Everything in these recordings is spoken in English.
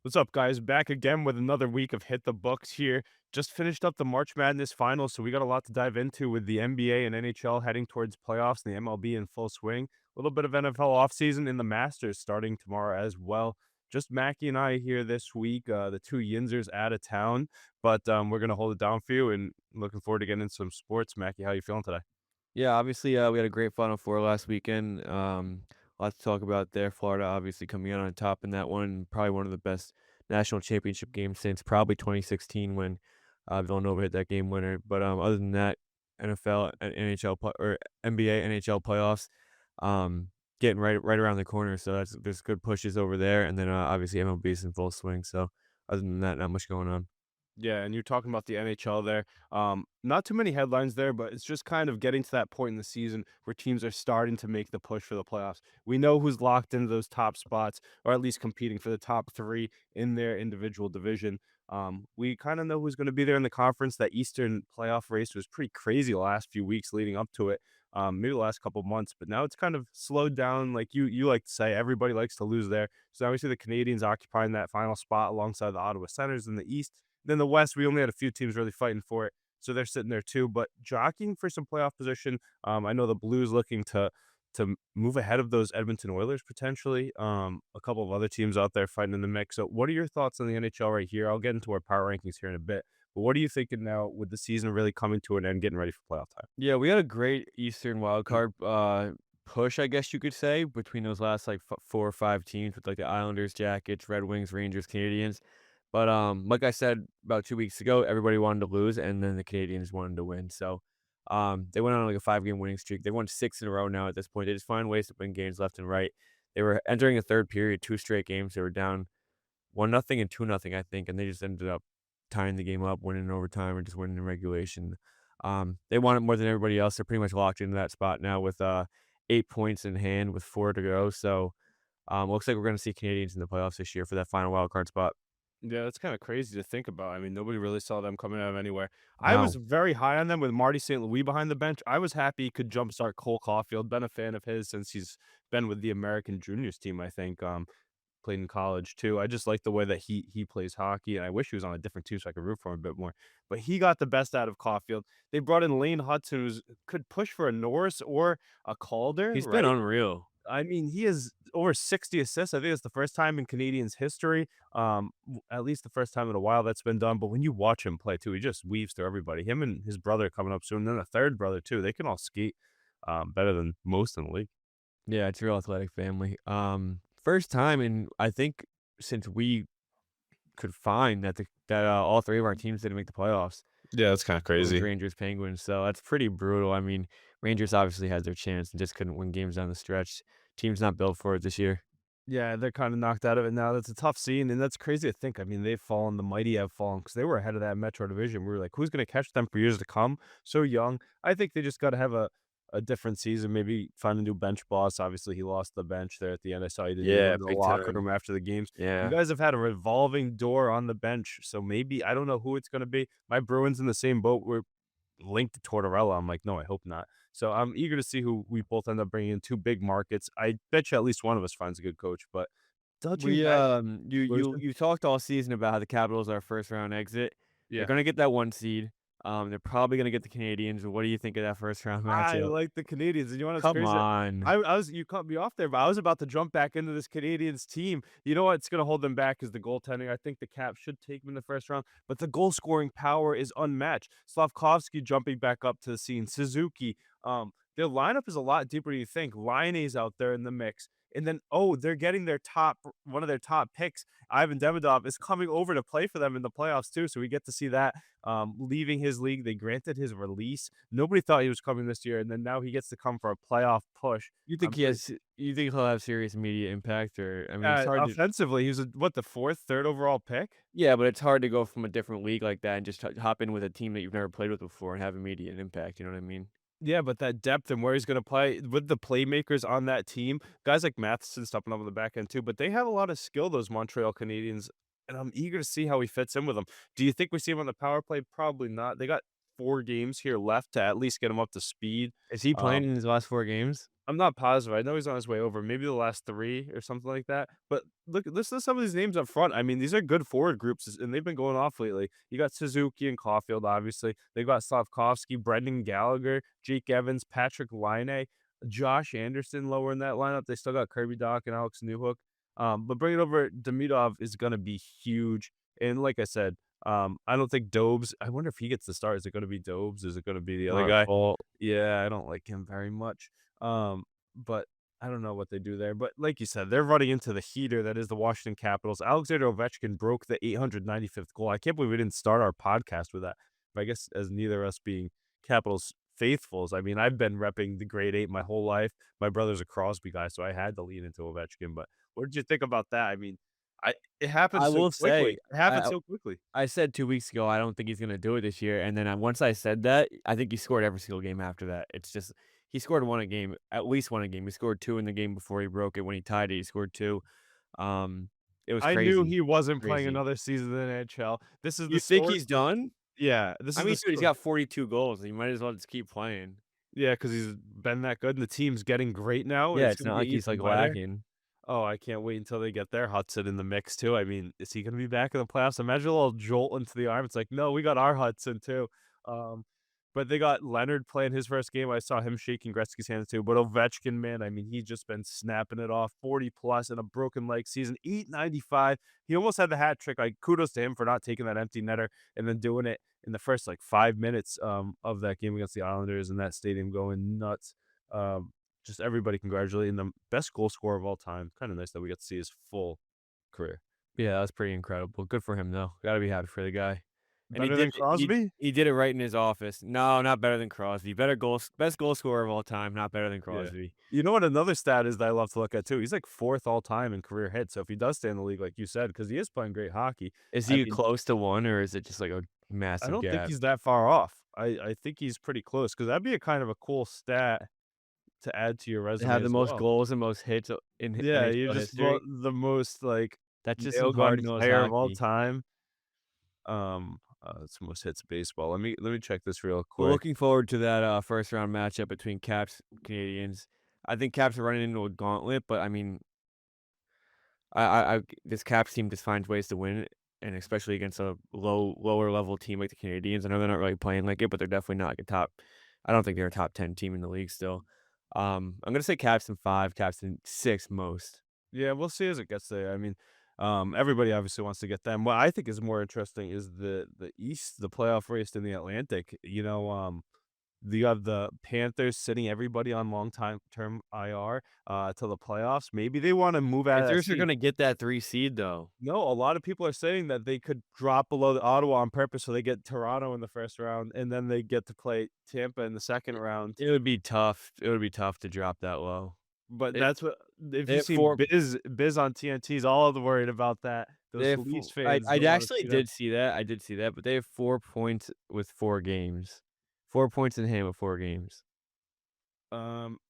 What's up, guys? Back again with another week of Hit the Books here. Just finished up the March Madness finals, so we got a lot to dive into with the NBA and NHL heading towards playoffs and the MLB in full swing. A little bit of NFL offseason in the Masters starting tomorrow as well. Just Mackie and I here this week. The two Yinzers out of town, but we're gonna hold it down for you. And looking forward to getting into some sports. Mackie, how you feeling today? Yeah, obviously, we had a great Final Four last weekend. Lots to talk about there. Florida obviously coming out on top in that one. Probably one of the best national championship games since probably 2016 when Villanova hit that game winner. But other than that, NFL and NHL or NBA NHL playoffs, um, getting right around the corner. So there's good pushes over there, and then obviously MLB is in full swing. So other than that, not much going on. Yeah, and you're talking about the NHL there. Not too many headlines there, but it's just kind of getting to that point in the season where teams are starting to make the push for the playoffs. We know who's locked into those top spots, or at least competing for the top three in their individual division. We kind of know who's going to be there in the conference. That Eastern playoff race was pretty crazy the last few weeks leading up to it. Maybe the last couple months, but now it's kind of slowed down. Like you like to say, everybody likes to lose there. So now we see the Canadians occupying that final spot alongside the Ottawa Senators in the East. Then the West, we only had a few teams really fighting for it, so they're sitting there too. But jockeying for some playoff position, I know the Blues looking to move ahead of those Edmonton Oilers potentially. A couple of other teams out there fighting in the mix. So, what are your thoughts on the NHL right here? I'll get into our power rankings here in a bit. But what are you thinking now with the season really coming to an end, getting ready for playoff time? Yeah, we had a great Eastern wild card push, I guess you could say, between those last like 4 or 5 teams with like the Islanders, Jackets, Red Wings, Rangers, Canadians. But like I said about 2 weeks ago, everybody wanted to lose, and then the Canadians wanted to win. So they went on like a 5 game winning streak. They won 6 in a row now at this point. They just find ways to win games left and right. They were entering a third period, two straight games. They were down 1-0 and 2-0, I think, and they just ended up tying the game up, winning in overtime, or just winning in regulation. They want it more than everybody else. They're pretty much locked into that spot now with 8 points in hand with 4 to go. So looks like we're going to see Canadians in the playoffs this year for that final wild card spot. Yeah, that's kinda crazy to think about. I mean, nobody really saw them coming out of anywhere. I was No, very high on them with Marty St. Louis behind the bench. I was happy he could jumpstart Cole Caulfield. Been a fan of his since he's been with the American juniors team, I think, played in college too. I just like the way that he plays hockey, and I wish he was on a different team so I could root for him a bit more. But he got the best out of Caulfield. They brought in Lane Hudson, who's could push for a Norris or a Calder, he's been right? unreal. I mean, he has over 60 assists. I think it's the first time in Canadians history, at least the first time in a while that's been done. But when you watch him play too, he just weaves through everybody. Him and his brother coming up soon, then a third brother too. They can all skate better than most in the league. Yeah, it's a real athletic family. First time, and I think since we could find that all three of our teams didn't make the playoffs. Yeah, that's kind of Bruins, crazy. Rangers, Penguins, so that's pretty brutal. I mean, Rangers obviously had their chance and just couldn't win games down the stretch. Team's not built for it this year. Yeah, they're kind of knocked out of it now. That's a tough scene, and that's crazy to think. I mean, they've fallen. The mighty have fallen because they were ahead of that Metro division. We were like, who's going to catch them for years to come? So young. I think they just got to have a different season. Maybe find a new bench boss. Obviously, he lost the bench there at the end. I saw he didn't even go Yeah, into the big locker time. room after the games. You Yeah. guys have had a revolving door on the bench, so maybe I don't know who it's going to be. My Bruins in the same boat. We're linked to Tortorella. I'm like, no, I hope not. So I'm eager to see who we both end up bringing in two big markets. I bet you at least one of us finds a good coach, but judging We, that you what is you it? you talked all season about how the Capitals are first round exit. They're Yeah. gonna get that 1 seed. They're probably gonna get the Canadians. What do you think of that first round I matchup? like the Canadians, and you know what's Come crazy? on. I was you cut me off there, but I was about to jump back into this Canadians team. You know what's gonna hold them back is the goaltending. I think the Caps should take them in the first round, but the goal scoring power is unmatched. Slavkovsky jumping back up to the scene, Suzuki. Their lineup is a lot deeper than you think. Liney's out there in the mix. And then, oh, they're getting their top one of their top picks. Ivan Demidov is coming over to play for them in the playoffs too. So we get to see that. Leaving his league, they granted his release. Nobody thought he was coming this year, and then now he gets to come for a playoff push. You think I'm he pretty has you think he'll have serious immediate impact? Or I mean, it's hard to. offensively, he was what, the fourth, third overall pick? Yeah, but it's hard to go from a different league like that and just hop in with a team that you've never played with before and have immediate impact, you know what I mean? Yeah, but that depth and where he's gonna play with the playmakers on that team, guys like Matheson stepping up on the back end too, but they have a lot of skill, those Montreal Canadiens, and I'm eager to see how he fits in with them. Do you think we see him on the power play? Probably not. They got 4 games here left to at least get him up to speed. Is he Um playing in his last 4 games? I'm not positive. I know he's on his way over, maybe the last 3 or something like that. But look, listen to some of these names up front. I mean, these are good forward groups, and they've been going off lately. You got Suzuki and Caulfield, obviously. They got Slavkovsky, Brendan Gallagher, Jake Evans, Patrick Laine, Josh Anderson lower in that lineup. They still got Kirby Doc and Alex Newhook. But bringing over Demidov is going to be huge. And like I said, I don't think Dobes. I wonder if he gets the start. Is it going to be Dobes? Is it going to be the other Mark guy? Paul. Yeah, I don't like him very much. But I don't know what they do there. But like you said, they're running into the heater that is the Washington Capitals. Alexander Ovechkin broke the 895th goal. I can't believe we didn't start our podcast with that. But I guess as neither of us being Capitals faithfuls, I mean, I've been repping the grade 8 my whole life. My brother's a Crosby guy, so I had to lean into Ovechkin. But what did you think about that? I mean, I it happened I so will quickly. say, It happened I so quickly. I said 2 weeks ago, I don't think he's gonna do it this year, and then, once I said that, I think he scored every single game after that. It's just he scored 1 a game, at least 1 a game. He scored 2 in the game before he broke it. When he tied it, he scored 2. Um, it was I knew crazy, he wasn't playing crazy. another season in the NHL. This is the You think story. he's done? Yeah, this I is the mean, dude, he's story. got 42 goals. He might as well just keep playing. Yeah, because 'cause he's been that good and the team's getting great now, and Yeah, it's it's gonna not get like he's, even like, better. lacking. Oh, I can't wait until they get their Hudson in the mix too. I mean, is he gonna be back in the playoffs? Imagine a little jolt into the arm. It's like, "No, we got our Hudson too." Um, but they got Leonard playing his first game. I saw him shaking Gretzky's hands too. But Ovechkin, man, I mean, he's just been snapping it off. 40 plus in a broken leg season, 895. He almost had the hat trick. Like, kudos to him for not taking that empty netter and then doing it in the first like 5 minutes of that game against the Islanders and that stadium going nuts. Um, just everybody congratulating them. Best goal scorer of all time. Kinda nice that we got to see his full career. Yeah, that was pretty incredible. Good for him, though. Gotta be happy for the guy. And he Better did than it he Crosby? he did it right in his office. No, not better than Crosby. Best goal scorer of all time, not better than Yeah. Crosby. You know what another stat is that I love to look at too? He's like 4th all time in career hits, so if he does stay in the league, like you said, because he is playing great hockey, Is I he mean, close to 1, or is it just, like, a I massive don't think gap? he's that far off. I think he's pretty close because 'cause that'd be a kind of a cool stat to add to your To resume have the as most well. goals and most hits in Yeah, you're NHL just history? the most, like, That's just some nail gun hard-nosed player of all hockey. time. It's most hits baseball. Let me check this real Well, quick. looking forward to that, first round matchup between Caps and Canadians. I think Caps are running into a gauntlet, but, I mean, I this Caps team just finds ways to win, and especially against a lower level team like the Canadiens. I know they're not really playing like it, but they're definitely not like a top. I don't think they're a top 10 team in the league still. I'm gonna say Caps in 5, Caps in 6 most. Yeah, we'll see as it gets there. I mean, everybody obviously wants to get them. What I think is more interesting is the East, the playoff race in the Atlantic. You have the Panthers sitting everybody on long time term IR till the playoffs. Maybe they want to move out of that Panthers are seat. gonna get that 3 seed though. No, a lot of people are saying that they could drop below the Ottawa on purpose so they get Toronto in the first round and then they get to play Tampa in the second round. It would be tough. It would be tough to drop that low. But It that's what if they you have seen 4 Biz on TNT is all worried about that. they Those have Leafs 4 I fans I don't want to actually see them. did see that, I did see that, but they have 4 points with 4 games. 4 points in hand with 4 games.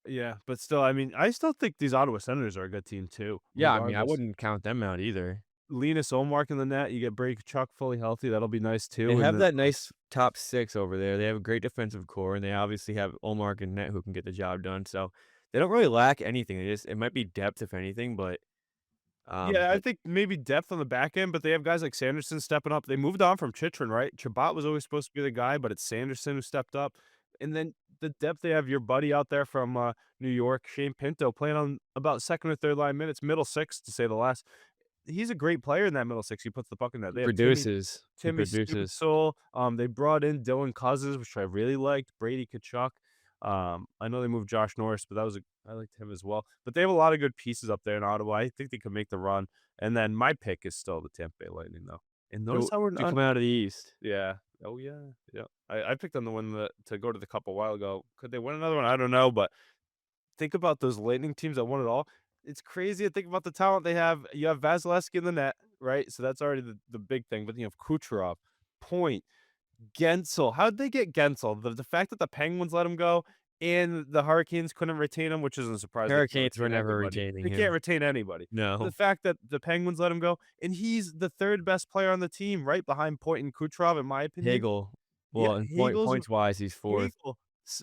Yeah, but still, I mean, I still think these Ottawa Senators are a good team too, Yeah, I mean, I regardless. wouldn't count them out either. Linus Ullmark in the net, you get Brady Chuck fully healthy, that'll be nice They too, and have then that nice top 6 over there. They have a great defensive core, and they obviously have Olmark and Net who can get the job done, so they don't really lack anything. It might be depth if anything, yeah, I but think maybe depth on the back end, but they have guys like Sanderson stepping up. They moved on from Chychrun, right? Chabot was always supposed to be the guy, but it's Sanderson who stepped up. And then the depth they have your buddy out there from New York, Shane Pinto, playing on about second or third line minutes, middle six to say the last. He's a great player in that middle six. He puts the puck in that. he They have Timmy produces. He Timmy produces. Stützle. They brought in Dylan Cousins, which I really liked. Brady Kachuk. I know they moved Josh Norris, but I liked him as well. But they have a lot of good pieces up there in Ottawa. I think they could make the run. And then my pick is still the Tampa Bay Lightning, though. And notice To how we're to not. come out of the East. Yeah. Oh yeah. Yeah. I picked them to win to go to the cup a while ago. Could they win another one? I don't know, but think about those Lightning teams that won it all. It's crazy to think about the talent they have. You have Vasilevsky in the net, right? So that's already the big thing. But you have Kucherov, Point, Gensel. How'd they get Gensel? The fact that the Penguins let him go and the Hurricanes couldn't retain him, which isn't a surprise. They can't Hurricanes were retain never anybody. retaining They can't him. retain anybody. The No. fact that the Penguins let him go, and he's the third best player on the team, right behind Point and Kucherov, in my opinion. Hagel. Yeah, Well, in Hegel's points wise, he's 4th. Hagel,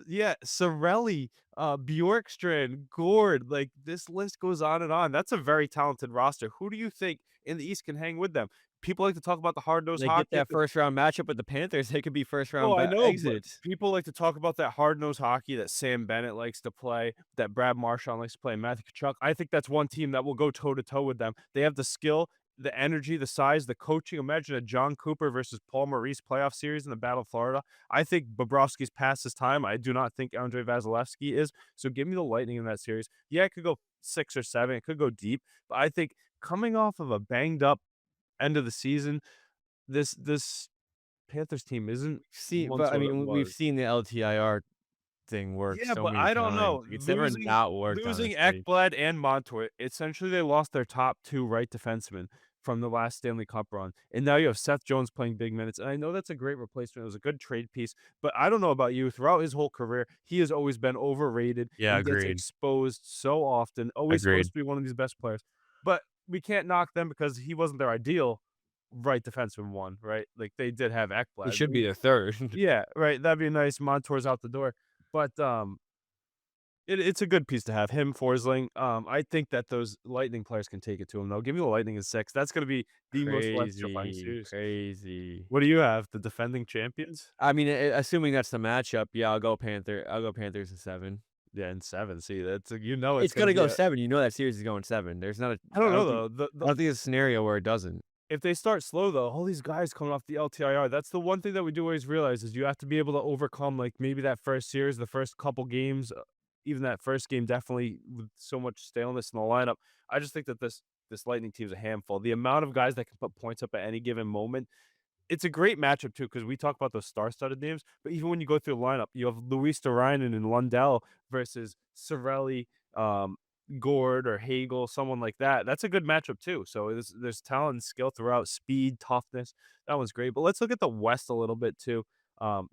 yeah, Sorelli, Bjorkstrand, Gord, like, this list goes on and on. That's a very talented roster. Who do you think in the East can hang with them? People like to talk about the hard-nosed They get hockey at that the first round matchup with the Panthers, they could be first round Oh, I know, but exits. people like to talk about that hard-nosed hockey that Sam Bennett likes to play, that Brad Marchand likes to play, and Matthew Tkachuk. I think that's one team that will go toe-to-toe with them. They have the skill, the energy, the size, the coaching. Imagine a John Cooper versus Paul Maurice playoff series in the Battle of Florida. I think Bobrovsky's past his time. I do not think Andrei Vasilevsky is, so give me the Lightning in that series. Yeah, it could go 6 or 7, it could go deep, but I think coming off of a banged up end of the season, this Panthers team isn't See, once but I what it mean, we've was. seen the LTIR thing work Yeah, so but many I don't times. know. It's never not worked, Losing honestly. Ekblad and Montour, essentially they lost their top 2 right defensemen from the last Stanley Cup run, and now you have Seth Jones playing big minutes, and I know that's a great replacement, it was a good trade piece, but I don't know about you, throughout his whole career, he has always been overrated Yeah, and gets agreed. exposed so often, always Agreed. supposed to be one of these best players, but we can't knock them because he wasn't their ideal right defenseman one, right? Like, they did have He Ekblad, should be the 3rd. yeah, right, that'd be nice, Montour's out the door, but, it's a good piece to have, him, Forsling, I think that those Lightning players can take it to him, though. Give me the Lightning in 6, that's gonna be the most electrifying Crazy, series. crazy. What do you have, the defending champions? I mean, assuming that's the matchup, yeah, I'll go Panthers in 7. Yeah, in 7, see, that's you know it's It's gonna gonna be go a 7, you know that series is going 7. I don't know, though, I don't think there's a scenario where it doesn't. if they start slow, though, all these guys coming off the LTIR, that's the one thing that we do always realize is you have to be able to overcome, like, maybe that first series, the first couple games, even that first game definitely with so much staleness in the lineup. I just think that this Lightning team's a handful. The amount of guys that can put points up at any given moment, it's a great matchup too, because we talk about those star-studded names, but even when you go through the lineup, you have Luis Derainen and Lundell versus Sorelli, Gord or Hagel, someone like that. That's a good matchup too. So there's talent and skill throughout, speed, toughness. That one's great. But let's look at the West a little bit too.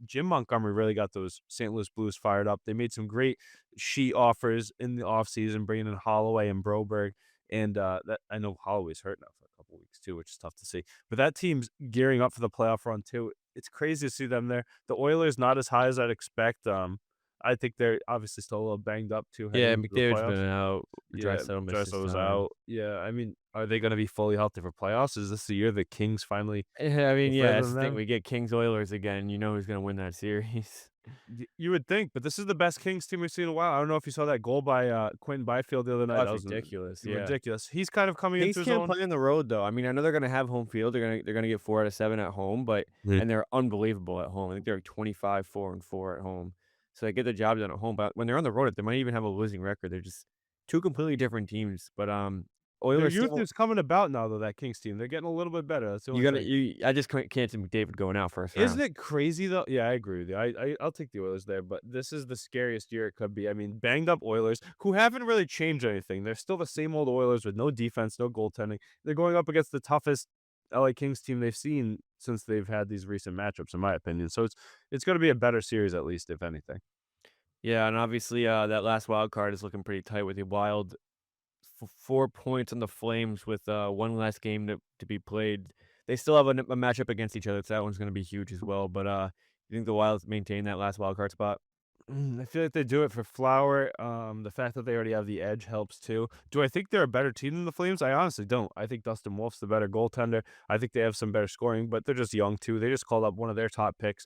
Jim Montgomery really got those St. Louis Blues fired up. They made some great sheet offers in the offseason, bringing in Holloway and Broberg. And that I know Holloway's hurt now for a couple weeks too, which is tough to see. But that team's gearing up for the playoff run too. It's crazy to see them there. The Oilers not as high as I'd expect. I think they're obviously still a little banged up too heading Yeah, into the McDavid's been playoffs. out, Yeah, Draisaitl missed his Dresail's time. out. Yeah, I mean, are they gonna be fully healthy for playoffs? Is this the year the Kings finally I go mean, yeah, further that's than the thing, them? we get Kings Oilers again, you know who's gonna win that series. You would think, but this is the best Kings team we've seen in a while. I don't know if you saw that goal by Quentin Byfield the other Oh, night. it's That was ridiculous, yeah. ridiculous. He's kind of coming into Kings his can't own. play on the road, though. I mean, I know they're gonna have home field, they're gonna get 4 out of 7 at home, but Yeah. and they're unbelievable at home. I think they're like 25, 4, and 4 at home. So they get the job done at home, but when they're on the road, they might even have a losing record. They're just 2 completely different teams, but, Their Oilers youth still is coming about now though, that Kings team. They're getting a little bit better. That's the only thing. I just can't see McDavid going out first Isn't round. it crazy though? Yeah, I agree with you. I'll take the Oilers there, but this is the scariest year it could be. I mean, banged up Oilers who haven't really changed anything. They're still the same old Oilers with no defense, no goaltending. They're going up against the toughest LA Kings team they've seen since they've had these recent matchups, in my opinion. So it's going to be a better series at least, if anything. Yeah, and obviously, that last wild card is looking pretty tight with the Wild 4 points on the Flames with, 1 last game to be played. They still have a matchup against each other, so that one's gonna be huge as well, but, you think the Wild maintain that last wild card spot? I feel like they do it for Flower. The fact that they already have the edge helps too. Do I think they're a better team than the Flames? I honestly don't. I think Dustin Wolf's the better goaltender. I think they have some better scoring, but they're just young too. They just called up one of their top picks.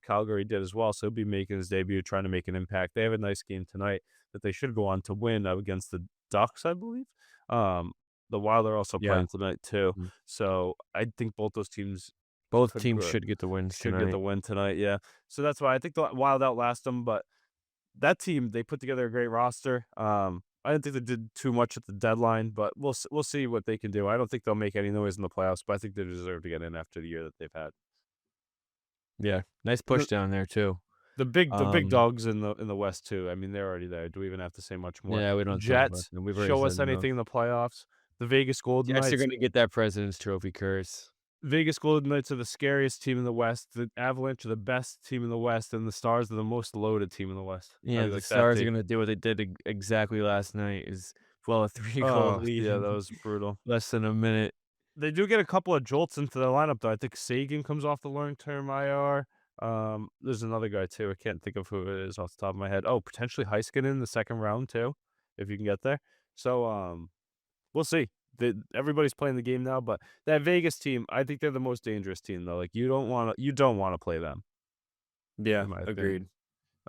Calgary did as well, so he'll be making his debut, trying to make an impact. They have a nice game tonight that they should go on to win against the Ducks, I believe. Um, the Wild are also Yeah. playing tonight too, Mhm. so I think both those teams Both could teams grow should get the wins should get the tonight. win tonight. Yeah, so that's why I think the Wild outlast them, but that team, they put together a great roster. I didn't think they did too much at the deadline, but we'll see what they can do. I don't think they'll make any noise in the playoffs, but I think they deserve to get in after the year that they've had. Yeah, nice The push down there too. the big Um, dogs in the West too. I mean, they're already there. Do we even have to say much more? yeah, we don't talk about Jets, them, we've already show said us enough. anything in the playoffs. The Vegas Golden Jets are Knights. gonna get that President's Trophy curse. Vegas Golden Knights are the scariest team in the West. The Avalanche are the best team in the West, and the Stars are the most loaded team in the West. How Yeah, do you the like that Stars are take? gonna do what they did exactly last night is blow a 3-goal Oh, lead yeah, that in was brutal. less than a minute. They do get a couple of jolts into their lineup, though. I think Sagan comes off the long-term IR. There's another guy too. I can't think of who it is off the top of my head. Oh, potentially Heiskanen in the second round too, if you can get there. So we'll see. Everybody's playing the game now, but that Vegas team, I think they're the most dangerous team though. Like you don't want to play them, Yeah, in my opinion.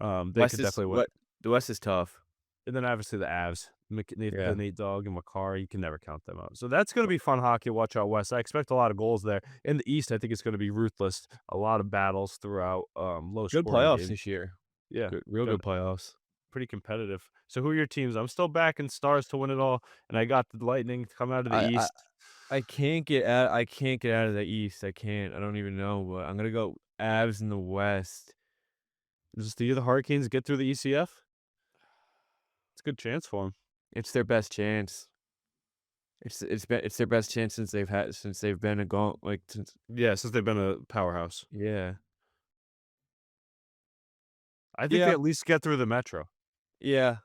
agreed. They could definitely win. What the West is tough. And then obviously the Avs, the Yeah. Nate Dogg and Makar, you can never count them out. So that's going to be fun hockey to watch out west. I expect a lot of goals there. In the East, I think it's going to be ruthless. A lot of battles throughout, low Good scoring playoffs games. this year. Yeah, Good real good, good playoffs. pretty competitive. So who are your teams? I'm still backing Stars to win it all, and I got the Lightning to come out of the I I East. I can't get out of the East. I can't. I don't even know, but I'm gonna go Avs in the West. Just the Hurricanes get through the ECF. It's a good chance for them. It's their best chance. It's their best chance since they've been a go like since Yeah, since they've been a powerhouse. yeah. I think they Yeah. at least get through the Metro. Yeah.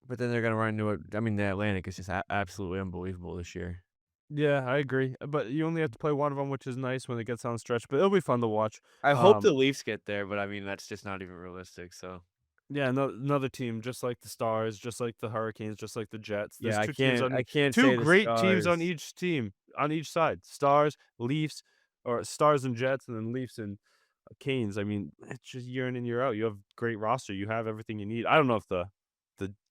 But then they're gonna run into the Atlantic is just absolutely unbelievable this year. Yeah, I agree. But you only have to play one of them, which is nice when it gets on stretch. But it'll be fun to watch. I hope Um, the Leafs get there, but I mean that's just not even realistic. So Yeah, another team just like the Stars, just like the Hurricanes, just like the Jets. There's yeah, 2 teams I on can't 2 say the great teams on Stars. each team, on each side. Stars, Leafs, or Stars and Jets, and then Leafs and Canes. I mean, it's just year in and year out. You have great roster. You have everything you need. I don't know if the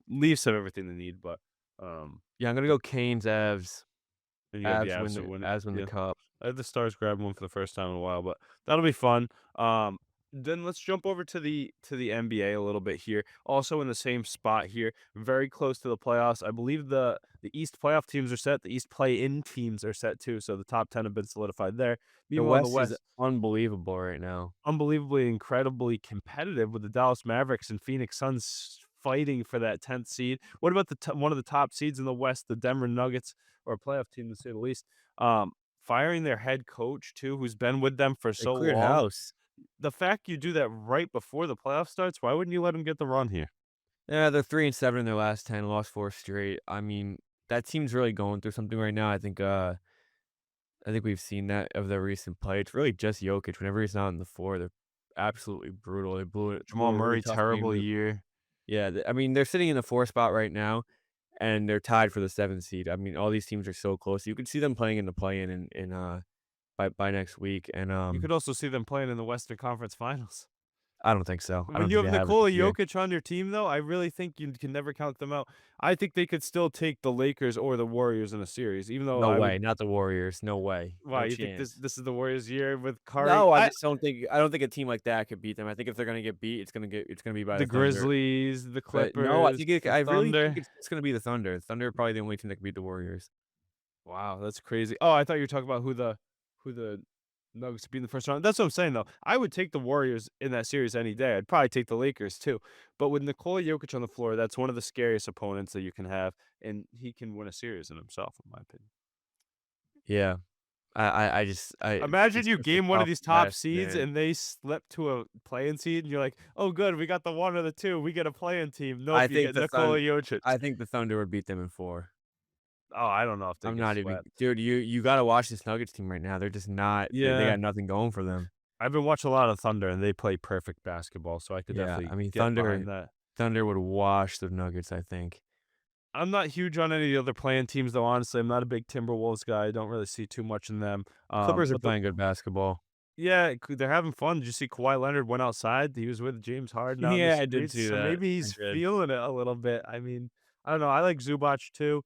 Leafs have everything they need, but Yeah, I'm gonna the go Canes, Avs. and you have the Avs to win it. Avs win the Yeah. cup. I had the Stars grab one for the first time in a while, but that'll be fun. Then let's jump over to the NBA a little bit here. Also in the same spot here, very close to the playoffs. I believe the East playoff teams are set. The East play-in teams are set too. So the top 10 have been solidified there. The Meanwhile, in the West is West, unbelievable right now. unbelievably, incredibly competitive with the Dallas Mavericks and Phoenix Suns fighting for that 10th seed. What about one of the top seeds in the West, the Denver Nuggets, or a playoff team to say the least? Firing their head coach too, who's been with them for They so cleared long. house. The fact you do that right before the playoff starts, why wouldn't you let them get the run here? Yeah, they're 3-7 in their last 10, lost 4 straight. I mean, that team's really going through something right now. I think we've seen that of their recent play. It's really just Jokic. Whenever he's not on the floor, they're absolutely brutal. They blew Jamal a really Murray, tough game terrible to year. yeah, I mean, they're sitting in the 4th spot right now, and they're tied for the 7th seed. I mean, all these teams are so close. You could see them playing in the play-in by next week, and, You could also see them playing in the Western Conference Finals. I don't think so. I When don't you think have they have it Nikola this year. Jokic on your team, though, I really think you can never count them out. I think they could still take the Lakers or the Warriors in a series, even though No I way, would. not the Warriors. No way. Why No you think this chance. this is the Warriors' year with Curry? No, I don't think a team like that could beat them. I think if they're gonna get beat, it's gonna be by The the Thunder. Grizzlies, the But no, Clippers, the I really think Thunder. it's gonna be the Thunder. Thunder are probably the only team that can beat the Warriors. Wow, that's crazy. Oh, I thought you were talking about who the Nuggets beat in the first round. That's what I'm saying though. I would take the Warriors in that series any day. I'd probably take the Lakers too. But with Nikola Jokic on the floor, that's one of the scariest opponents that you can have, and he can win a series in himself, in my opinion. Yeah. I just Imagine it's you just a game one of tough these top West, seeds man. and they slip to a play-in seed, and you're like, "Oh, good, we got the one or the two. We get a play-in team." Nope, I you think get Nikola I Jokic. think the Thunder would beat them in 4. Oh, I don't know if they I'm get not even swept. dude, you gotta watch this Nuggets team right now. They're just not they Yeah, got nothing going for them. I've been watching a lot of Thunder, and they play perfect basketball, so I could Yeah, definitely I mean, get behind that. Thunder would wash the Nuggets, I think. I'm not huge on any of the other playing teams, though. Honestly, I'm not a big Timberwolves guy. I don't really see too much in them. Clippers are But playing good basketball. yeah, they're having fun. Did you see Kawhi Leonard went outside? He was with James Harden out in the Yeah, I did streets, see so that. maybe I he's did. feeling it a little bit. I mean, I don't know. I like Zubac too.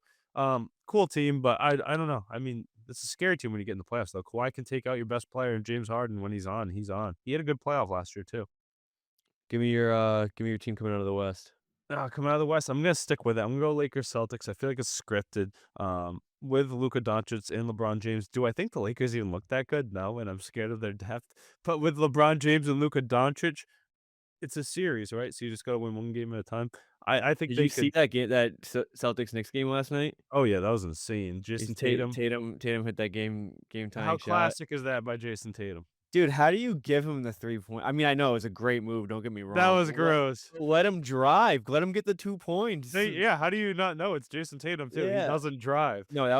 Cool team, but I don't know. I mean, it's a scary team when you get in the playoffs, though. Kawhi can take out your best player, and James Harden when he's on, he's on. He had a good playoff last year too. Give me your team coming out of the West. Coming out of the West, I'm gonna stick with it. I'm gonna go Lakers Celtics. I feel like it's scripted. With Luka Doncic and LeBron James. Do I think the Lakers even look that good? No, and I'm scared of their depth. But with LeBron James and Luka Doncic, it's a series, right? So you just gotta win one game at a time. I think Did they you see could. that Celtics Knicks game last night? Oh yeah, that was insane. Is Jason Tatum. Tatum hit that game How tying shot. classic is that by Jason Tatum? Dude, how do you give him the 3 point? I mean, I know it's a great move, don't get me That wrong, was gross. but let him drive, let him get the 2 points. Yeah, how do you not know it's Jason Tatum too? He Yeah. doesn't drive. No, that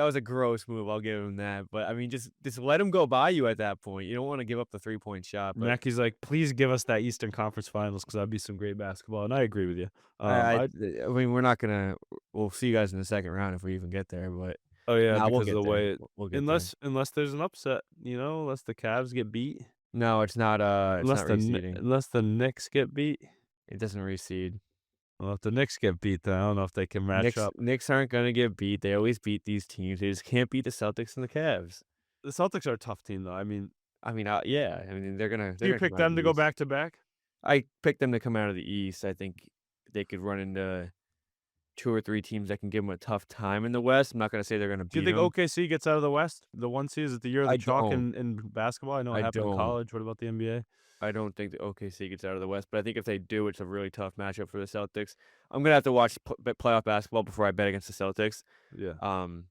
was a gross move, I'll give him that, but, I mean, just let him go by you at that point. You don't wanna give up the three-point shot, but Mackey's like, "Please give us that Eastern Conference Finals because 'cause that'd be some great basketball," and I agree with you. I I I mean, we're not gonna we'll see you guys in the second round if we even get there, but Oh, yeah, nah, we'll because of get the there. way We'll get there. unless there's an upset, unless the Cavs get beat, No, it's not reseeding. unless the Knicks get beat. It doesn't reseed. Well, if the Knicks get beat, then I don't know if they can match up. Knicks aren't gonna get beat, they always beat these teams, they just can't beat the Celtics and the Cavs. The Celtics are a tough team, though. I mean, I mean, yeah, I mean, do they're you gonna come pick out of them the to go East. back to back? I picked them to come out of the East. I think they could run into 2 or 3 teams that can give them a tough time in the West. I'm not gonna say they're gonna Do you beat think them. OKC gets out of the West? The 1 seed, is it the year of the I chalk don't. in basketball? I know it I happened in don't. college. What about the NBA? I don't think the OKC gets out of the West, but I think if they do, it's a really tough matchup for the Celtics. I'm gonna have to watch playoff basketball before I bet against the Celtics. Yeah. Um,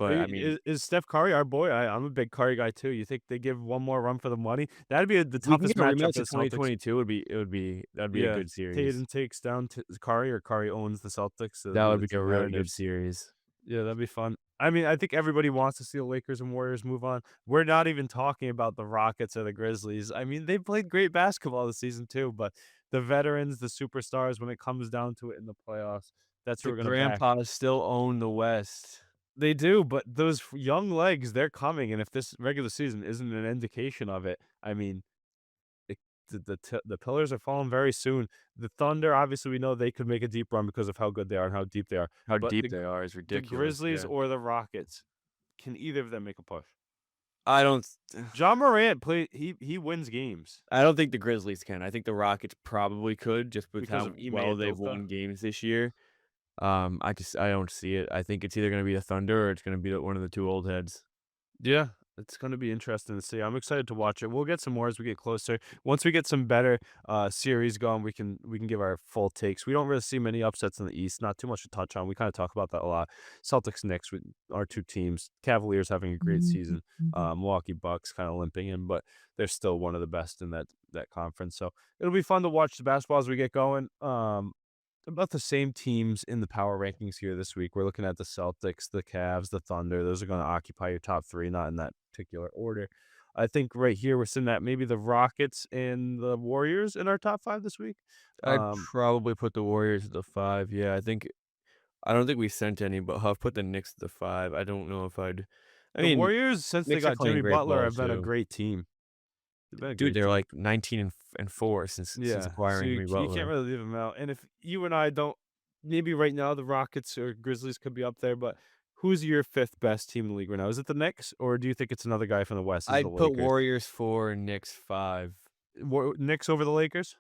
Are but I you mean, is Steph Curry our boy? I'm a big Curry guy too. You think they give one more run for the money? That'd be the we can toughest get a matchup rematch for of the Celtics. 2022 that'd be a Yeah. good series. Tatum takes down Curry or Curry owns the Celtics, so That would the be a two really good narratives. series. Yeah, that'd be fun. I mean, I think everybody wants to see the Lakers and Warriors move on. We're not even talking about the Rockets or the Grizzlies. I mean, they played great basketball this season too, but the veterans, the superstars, when it comes down to it in the playoffs, that's who The we're gonna back. grandpas still own the West. They do, but those young legs, they're coming, and if this regular season isn't an indication of it, I mean, it, the pillars are falling very soon. The Thunder, obviously, we know they could make a deep run because of how good they are and how deep they are. How But deep they are is the ridiculous, Grizzlies yeah. or the Rockets, can either of them make a push? I don't John Morant play he wins games I don't think the Grizzlies can. I think the Rockets probably could just with because how of Ime well they've Udoka. won games this year. I don't see it. I think it's either gonna be the Thunder or it's gonna be one of the 2 old heads. Yeah, it's gonna be interesting to see. I'm excited to watch it. We'll get some more as we get closer. Once we get some better series going, we can give our full takes. We don't really see many upsets in the East. Not too much to touch on. We kind of talk about that a lot. Celtics, Knicks, with our two teams. Cavaliers having a great season. Milwaukee Bucks kind of limping in, but they're still one of the best in that conference. So it'll be fun to watch the basketball as we get going. About the same teams in the power rankings here this week. We're looking at the Celtics, the Cavs, the Thunder. Those are going to occupy your top three, not in that particular order. I think right here we're sitting at maybe the Rockets and the Warriors in our top five this week. I'd Um, probably put the Warriors at the 5. Yeah, I don't think we sent any, but I've put the Knicks at the 5. I don't know if I the mean, Warriors, since they Knicks are got playing Jimmy great Butler, ball have been a too. great team. They've been a Dude, great they're team. like 19 and 4 since Yeah, so acquiring Jimmy you can't Butler. really leave them out. And if you and I don't, maybe right now the Rockets or Grizzlies could be up there, but who's your fifth best team in the league right now? Is it the Knicks, or do you think it's another guy from the West? Is it the I'd put Lakers? Warriors 4, Knicks 5. Knicks over the Lakers?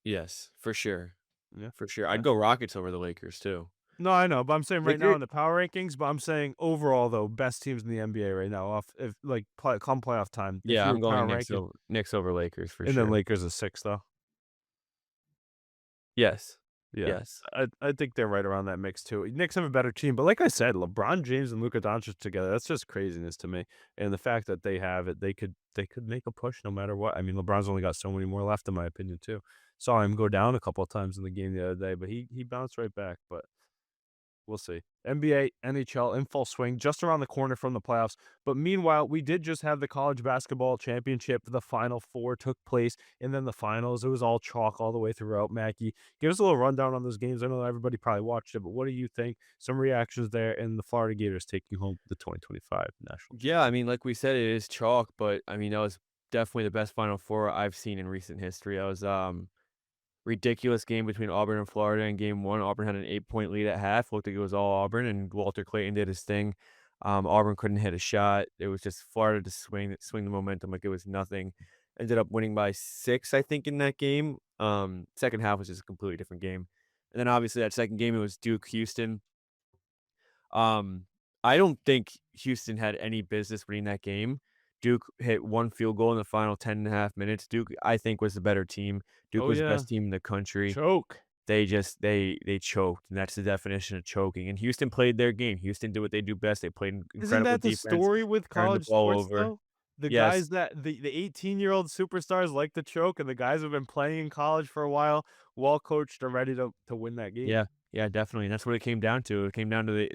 Yes, for sure. Yeah. For sure. I'd Okay. go Rockets over the Lakers too. No, I know, but I'm saying Like right now you're in the power rankings, but I'm saying overall though, best teams in the NBA right now off if like come playoff time, if Yeah, you were I'm going power ranking, Knicks over Lakers for and then sure. Lakers is six though. Yes. Yeah. Yes. I think they're right around that mix too. Knicks have a better team, but like I said, LeBron James and Luka Doncic together, that's just craziness to me. And the fact that they have it, they could make a push no matter what. I mean, LeBron's only got so many more left in my opinion too. Saw him go down a couple of times in the game the other day, but he bounced right back. But we'll see. NBA, NHL in full swing, just around the corner from the playoffs. But meanwhile, we did just have the college basketball championship. The Final Four took place, and then the finals. It was all chalk all the way throughout. Mackie, give us a little rundown on those games. I know everybody probably watched it, but what do you think? Some reactions there, and the Florida Gators taking home the 2025 national Yeah, I championship. mean, like we said, it is chalk, but I mean, that was definitely the best Final Four I've seen in recent history. That was ridiculous game between Auburn and Florida in game 1. Auburn had an 8-point lead at half. Looked like it was all Auburn, and Walter Clayton did his thing. Auburn couldn't hit a shot. It was just Florida to swing the momentum like it was nothing. Ended up winning by 6, I think, in that game. Second half was just a completely different game. And then obviously that second game, it was Duke Houston. Um, I don't think Houston had any business winning that game. Duke hit 1 field goal in the final 10 and a half minutes. Duke, I think, was the better team. Duke Oh was the yeah, best team in the country. choke. They just they choked, and that's the definition of choking, and Houston played their game. Houston did what they do best. They played Isn't incredible that the defense, story with turned the college ball sports over. though? the Yes. guys that the 18-year-old superstars like to choke, and the guys who've been playing in college for a while, well coached, are ready to win that game. Yeah. Yeah, definitely. That's what it came down to. It came down to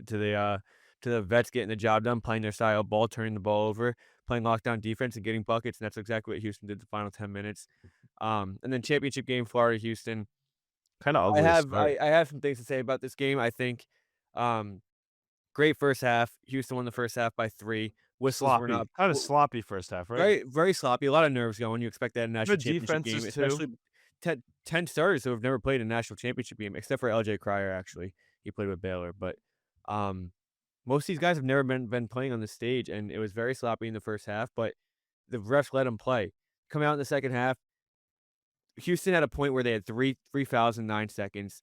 the vets getting the job done, playing their style of ball, turning the ball over, playing lockdown defense, and getting buckets, and that's exactly what Houston did the final 10 minutes. And then championship game, Florida, Houston. Kinda I ugly to have start. I have some things to say about this game. I think, um, great first half. Houston won the first half by 3. Whistles were Sloppy, not kinda sloppy first half, right? very, very sloppy, a lot of nerves going. You expect that in a national Good championship game, defenses too. especially 10 starters who have never played a national championship game, except for LJ Cryer, actually. He played with Baylor, but, um, most of these guys have never been playing on the stage, and it was very sloppy in the first half, but the refs let them play. Coming out in the second half, Houston had a point where they had three fouls in 9 seconds.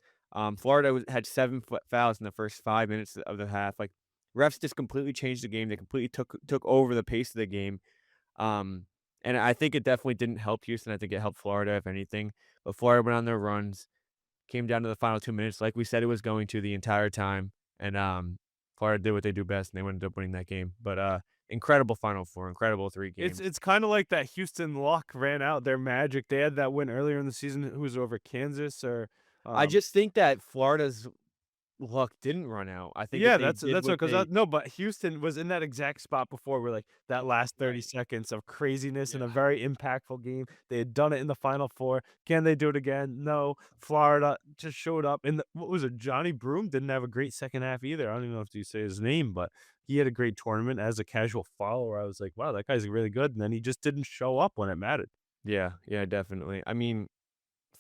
Florida had 7 fouls in the first 5 minutes of the half. Like, refs just completely changed the game. They completely took over the pace of the game. Um, and I think it definitely didn't help Houston. I think it helped Florida, if anything. But Florida went on their runs, came down to the final 2 minutes, like we said it was going to the entire time. And Florida did what they do best, and they ended up winning that game. But incredible Final Four, incredible 3 games. It's kinda like that Houston luck ran out, their magic. They had that win earlier in the season. Who was over Kansas or, I um just think that Florida's luck didn't run out. I think if yeah, they did that's what what 'cause they that no, but Houston was in that exact spot before where, like, that last 30 Right. seconds of craziness in Yeah. a very impactful game. They had done it in the Final Four. Can they do it again? No. Florida just showed up, and what was it? Johnny Broome didn't have a great second half either. I don't even know if you say his name, but he had a great tournament. As a casual follower, I was like, "Wow, that guy's really good," and then he just didn't show up when it mattered. Yeah, yeah, definitely. I mean,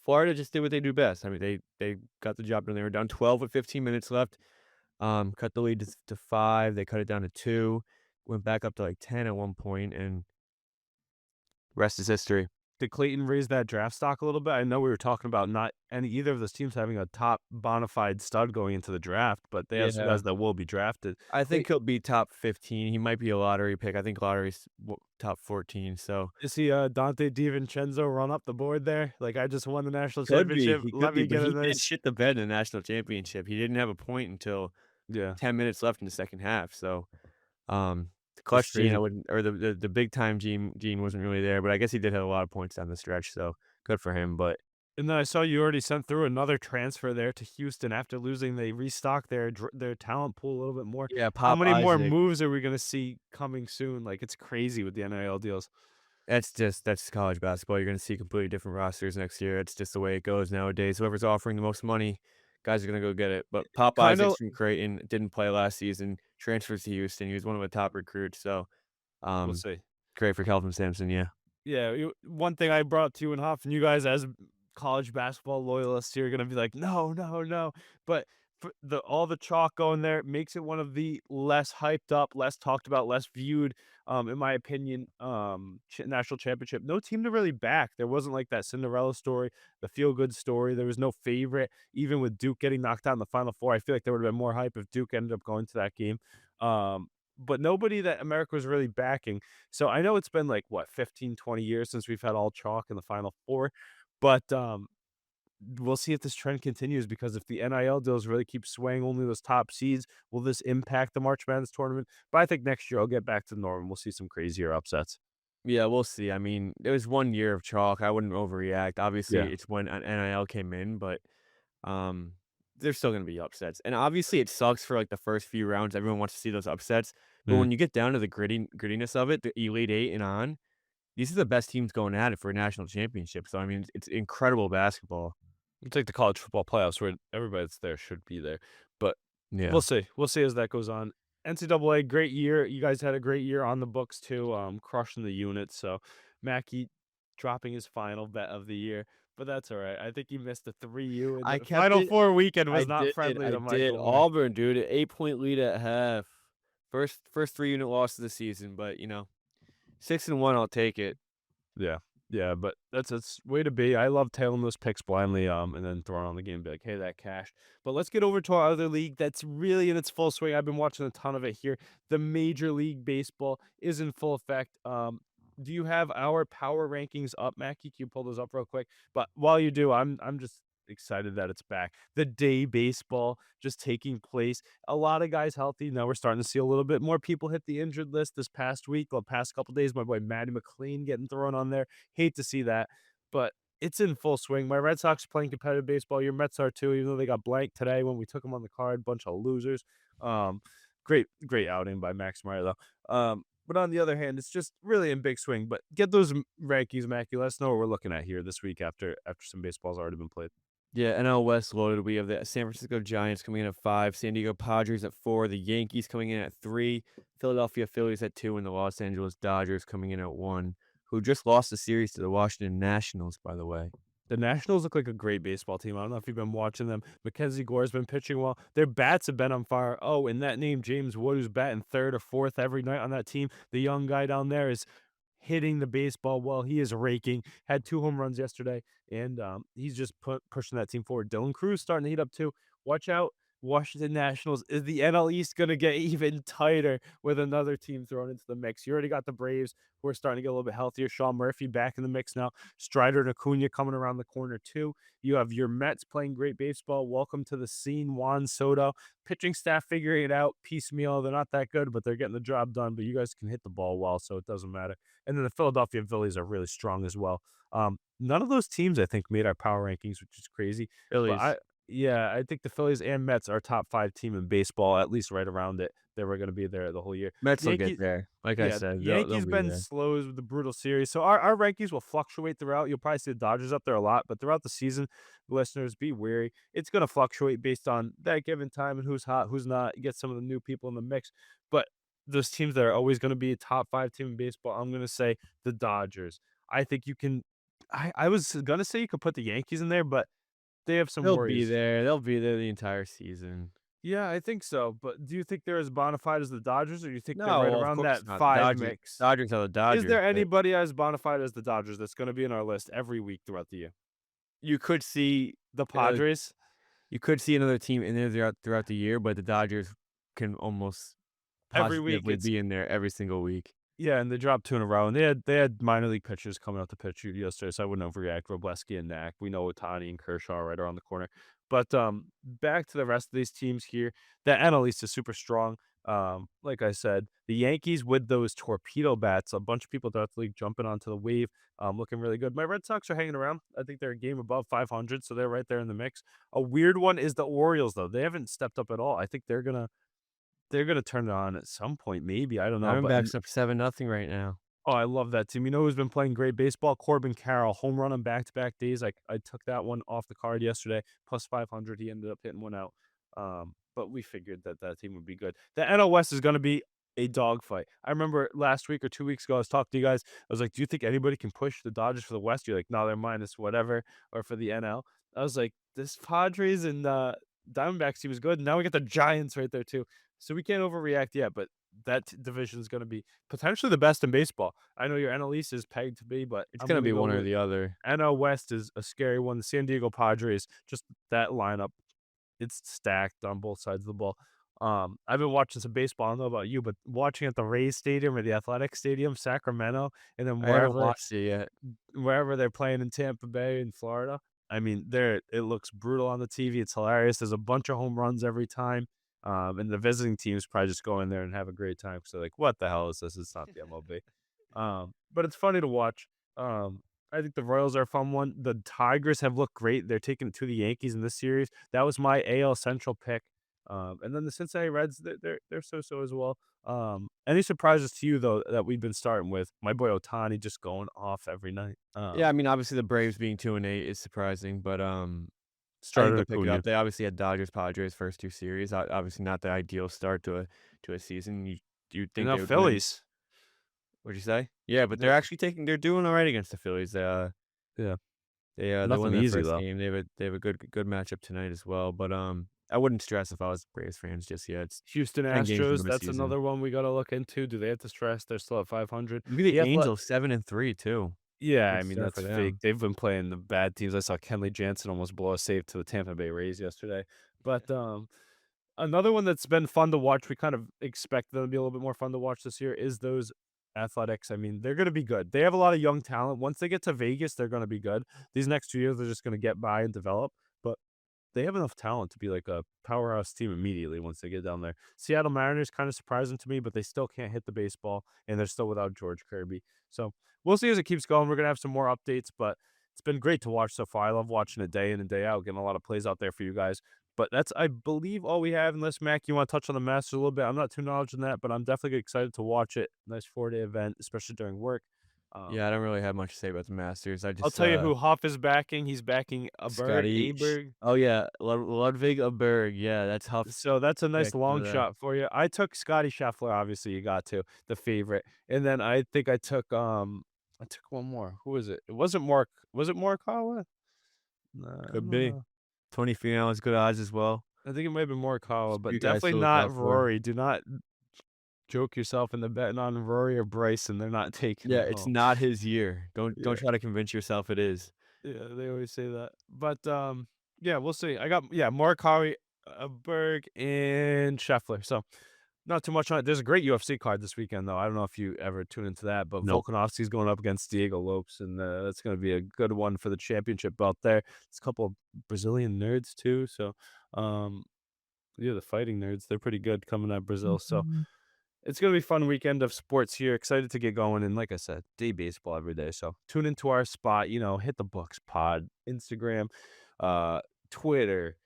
Florida just did what they do best. I mean, they got the job done. They were down 12 with 15 minutes left. Cut the lead to 5. They cut it down to 2. Went back up to like 10 at one point, and rest is history. Did Clayton raise that draft stock a little bit? I know we were talking about not any either of those teams having a top bona fide stud going into the draft, but they have some Yeah. guys that will be drafted. I think Wait, he'll be top 15. He might be a lottery pick. I think lottery's top 14. So is he Dante DiVincenzo run up the board there? Like, I just won the national could be. championship. He could Let be, me but get a he did nice. shit the bed in the national championship. He didn't have a point until Yeah, 10 minutes left in the second half. So the that's clutch gene, I crazy. wouldn't, or the big time gene wasn't really there, but I guess he did have a lot of points down the stretch, so good for him. But And then I saw you already sent through another transfer there to Houston after losing. They restocked their talent pool a little bit more. yeah, How Pop many more Isaac, moves are we gonna see coming soon? Like, it's crazy with the NIL deals. that's college basketball. You're gonna see completely different rosters next year. It's just the way it goes nowadays. Whoever's offering the most money, guys are gonna go get it. But Pop Kind Isaac's of. from Creighton, didn't play last season, transfers to Houston. He was one of the top recruits, so We'll um, see. great for Kelvin Sampson. Yeah, Yeah, one thing I brought to you and Huff, and you guys as college basketball loyalists here are gonna be like, "No, no, no," but for all the chalk going there makes it one of the less hyped up, less talked about, less viewed, in my opinion, national championship. No team to really back. There wasn't like that Cinderella story, the feel good story. There was no favorite, even with Duke getting knocked out in the Final Four. I feel like there would have been more hype if Duke ended up going to that game. But nobody that America was really backing. So I know it's been like what 15, 20 years since we've had all chalk in the Final Four, but we'll see if this trend continues because if the NIL deals really keep swaying only those top seeds, will this impact the March Madness tournament? But I think next year I'll get back to normal. We'll see some crazier upsets. yeah, we'll see. I mean, it was 1 year of chalk. I wouldn't overreact. Yeah. Obviously, it's when NIL came in, but Um, there's still gonna be upsets, and obviously it sucks for, like, the first few rounds, everyone wants to see those upsets, but Mm. when you get down to the grittiness of it, the Elite 8 and on, these are the best teams going at it for a national championship, so, I mean, it's incredible basketball. It's like the college football playoffs where everybody that's there should be there. But Yeah. we'll see. We'll see as that goes on. NCAA, great year. You guys had a great year on the books too, crushing the unit. So Mackey dropping his final bet of the year, but that's all right. I think he missed the 3U, and I the kept Final it Four weekend I was not did, friendly I to did. Michael Moore. Auburn, dude, an 8-point lead at half. First 3-unit loss of the season, but, 6-1, I'll take it. Yeah. Yeah, but that's way to be. I love tailing those picks blindly, and then throwing on the game and be like, "Hey, that cash." But let's get over to our other league that's really in its full swing. I've been watching a ton of it here. The Major League Baseball is in full effect. Do you have our power rankings up, Mackie? Can you pull those up real quick? But while you do, I'm just excited that it's back. The day baseball just taking place. A lot of guys healthy. Now we're starting to see a little bit more people hit the injured list this past week, the past couple days. My boy Matty McLean getting thrown on there. Hate to see that, but it's in full swing. My Red Sox are playing competitive baseball. Your Mets are too, even though they got blanked today when we took them on the card. Bunch of losers. Um, great outing by Max Meyer though. But on the other hand, it's just really in big swing. But get those rankings, Mackie. Let us know what we're looking at here this week after some baseball's already been played. Yeah, NL West loaded. We have the San Francisco Giants coming in at 5, San Diego Padres at 4, the Yankees coming in at 3, Philadelphia Phillies at 2, and the Los Angeles Dodgers coming in at 1, who just lost the series to the Washington Nationals, by the way. The Nationals look like a great baseball team. I don't know if you've been watching them. Mackenzie Gore's been pitching well. Their bats have been on fire. Oh, and that name, James Wood, who's batting third or fourth every night on that team. The young guy down there is hitting the baseball well. He is raking. Had 2 home runs yesterday, and he's just pushing that team forward. Dylan Cruz starting to heat up too. Watch out. Washington Nationals. Is the NL East going to get even tighter with another team thrown into the mix? You already got the Braves, who are starting to get a little bit healthier. Sean Murphy back in the mix now. Strider and Acuna coming around the corner too. You have your Mets playing great baseball. Welcome to the scene, Juan Soto. Pitching staff figuring it out piecemeal. They're not that good, but they're getting the job done. But you guys can hit the ball well, so it doesn't matter. And then the Philadelphia Phillies are really strong as well. None of those teams I think made our power rankings, which is crazy. But Phillies. yeah, I think the Phillies and Mets are top 5 team in baseball, at least right around it. They were gonna be there the whole year. Mets will get Yankees there. Like I yeah, said, they'll Yankees be been there. slow with the brutal series, so our rankings will fluctuate throughout. You'll probably see the Dodgers up there a lot, but throughout the season, listeners, be wary. It's gonna fluctuate based on that given time and who's hot, who's not. You get some of the new people in the mix, but those teams that are always gonna be a top 5 team in baseball, I'm gonna say the Dodgers. I think you can I was gonna say you could put the Yankees in there, but they have some They'll be worries. there. They'll be there the entire season. Yeah, I think so, but do you think they're as bona fide as the Dodgers, or do you think they're No, right well, of around course that not. The 5 Dodgers mix? Dodgers are the Is Dodgers, there but anybody as bona fide as the Dodgers that's gonna be in our list every week throughout the year? you could see, The uh Padres? you could see another team in there throughout the year, but the Dodgers can almost Every week, positively be in there every single week. yeah, and they dropped 2 in a row, and they had minor league pitchers coming out to pitch yesterday, so I wouldn't overreact. Robleski and Knack. We know Ohtani and Kershaw are right around the corner. But, back to the rest of these teams here. The NL East is super strong. Like I said, the Yankees with those torpedo bats, a bunch of people throughout the league jumping onto the wave, looking really good. My Red Sox are hanging around. I think they're a game above 500, so they're right there in the mix. A weird one is the Orioles, though. They haven't stepped up at all. I think they're gonna turn it on at some point, maybe, I don't know, but Diamondbacks up 7-0 right now. oh, I love that team. You know who's been playing great baseball? Corbin Carroll, home run on back-to-back days. I took that one off the card yesterday, plus 500. He ended up hitting one out. But we figured that that team would be good. The NL West is gonna be a dogfight. I remember last week or 2 weeks ago, I was talking to you guys. I was like, "Do you think anybody can push the Dodgers for the West?" You're like, "No, they're minus whatever," or for the NL. I was like, "This Padres and, Diamondbacks team is good." Now we got the Giants right there too. So we can't overreact yet, but that division is gonna be potentially the best in baseball. I know your NL East is pegged to be, but It's I'm gonna gonna be go one or with the other. NL West is a scary one. The San Diego Padres, just that lineup, it's stacked on both sides of the ball. I've been watching some baseball. I don't know about you, but watching at the Rays Stadium or the Athletic Stadium, Sacramento, and then I haven't wherever watched it yet. wherever they're playing in Tampa Bay in Florida. I mean, there it looks brutal on the TV. It's hilarious. There's a bunch of home runs every time. And the visiting teams probably just go in there and have a great time because they're like, "What the hell is this? It's not the MLB." But it's funny to watch. I think the Royals are a fun one. The Tigers have looked great. They're taking it to the Yankees in this series. That was my AL Central pick. And then the Cincinnati Reds, they're so as well. Any surprises to you though that we've been starting with? My boy Otani just going off every night. Yeah, I mean, obviously, the Braves being 2-8 is surprising, but, I think Started they'll pick it Acuna up. They obviously had Dodgers, Padres first 2 series. Obviously, not the ideal start to a season. You'd and think now they would win. Phillies. What'd you say? Yeah, but They're they're doing alright against the Phillies. yeah, They nothing won their easy first though. game. They have a good matchup tonight as well, but, I wouldn't stress if I was Braves fans just yet. It's Houston 10 games into Astros, the that's season. another one we gotta look into. Do they have to stress? They're still at 500. Look at The the Athlete Angels, 7-3 too. Yeah, I Good mean, start that's for fake. them. They've been playing the bad teams. I saw Kenley Jansen almost blow a save to the Tampa Bay Rays yesterday. But, another one that's been fun to watch, we kind of expect them to be a little bit more fun to watch this year, is those Athletics. I mean, they're gonna be good. They have a lot of young talent. Once they get to Vegas, they're gonna be good. These next 2 years, they're just gonna get by and develop. they have enough talent to be like a powerhouse team immediately once they get down there. Seattle Mariners kind of surprising to me, but they still can't hit the baseball, and they're still without George Kirby. So we'll see as it keeps going. We're gonna have some more updates, but it's been great to watch so far. I love watching it day in and day out, getting a lot of plays out there for you guys. But that's, I believe, all we have. Unless Mac, you want to touch on the Masters a little bit. I'm not too knowledgeable in that, but I'm definitely excited to watch it. Nice 4-day event, especially during work. Yeah, Um, I don't really have much to say about the Masters. I I'll just, tell you who Huff is backing. He's backing a Berg, Scotty Sch Aberg. oh, yeah, Ludwig Aberg, yeah, that's Huff's So that's a nice pick over long there. shot for you. I took Scotty Scheffler, obviously you got to, the favorite. And then I think I took one more. Who was it? It wasn't Mark. Was it Morikawa? No, I Could don't be. know. 20 finales, good odds as well. I think it might have been Morikawa, but You guys definitely to look not out for. Rory. Do not joke yourself into betting on Rory or Bryson. They're not taking Yeah, it it's home. not his year. Don't Yeah. try to convince yourself it is. Yeah, they always say that. But, yeah, we'll see. I got, yeah, Morikawa, Berg, and Scheffler. So not too much on it. There's a great UFC card this weekend, though. I don't know if you ever tune into that, but Nope. Volkanovski's going up against Diego Lopes, and that's going to be a good one for the championship belt there. It's a couple of Brazilian nerds too. So, um, yeah, the fighting nerds, they're pretty good coming out of Brazil. So Mhm. it's gonna be a fun weekend of sports here. Excited to get going, and like I said, day baseball every day. So tune into our spot. Hit the books pod, Instagram, uh, Twitter,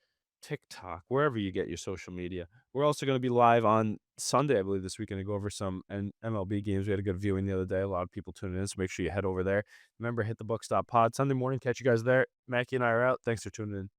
TikTok, wherever you get your social media. We're also gonna be live on Sunday, I believe, this weekend to go over some MLB games. We had a good viewing the other day. A lot of people tuning in, so make sure you head over there. Remember, hit the books pod Sunday morning. Catch you guys there. Mackie and I are out. Thanks for tuning in.